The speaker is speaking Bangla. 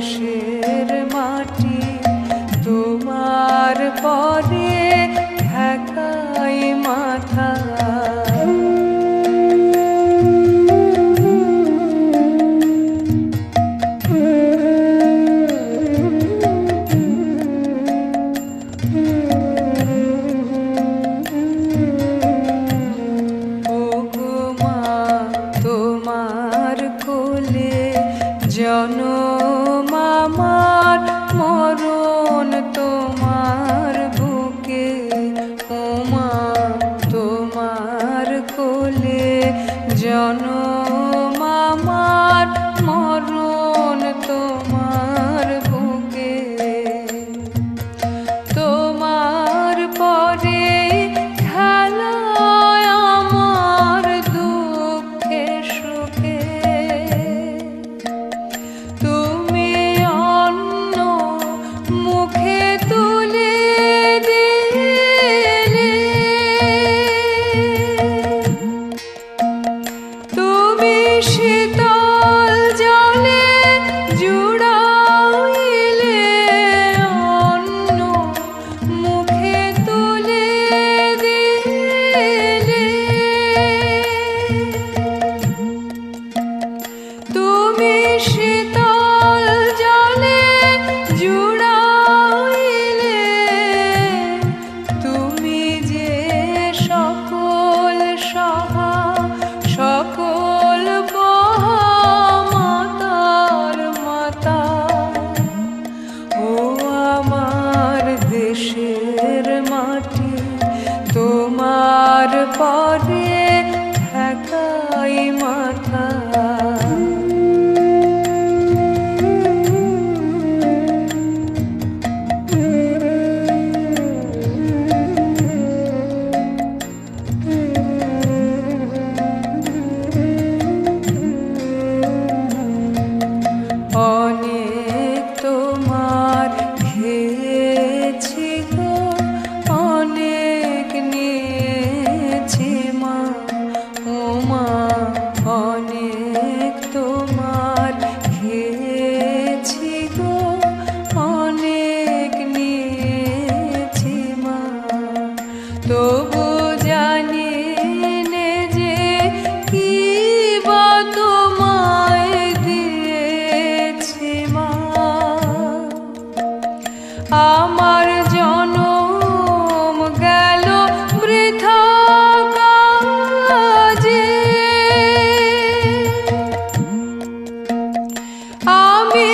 দেশের মাটি তোমার পরে ঢাকাই মাথা। জনম আমার মরণ তোমার বুকে, ওমা তোমার কোলে জনম আমার মরণ তোমার বুকে। তোমার পরে খেলায় আমার দুঃখে সুখে, শীতল জলে জুড়াইলে অন্য মুখে তুলে দিলে, তুমি শীতল জলে জুড়াইলে, তুমি যে সকল সহা সকল মাতার মাতা। ও আমার দেশের মাটি তোমার পরে ঢাকাই মাথা। অনেক তোমার খেয়েছি গো, অনেক নিয়েছি মা, ও মা অনেক তোমার খেয়েছি গো, অনেক নিয়েছি মা। তবু জানি নে যে কি বা তোমায় দিয়েছি মা, আমার জনম গেল বৃথা কাজে, আমি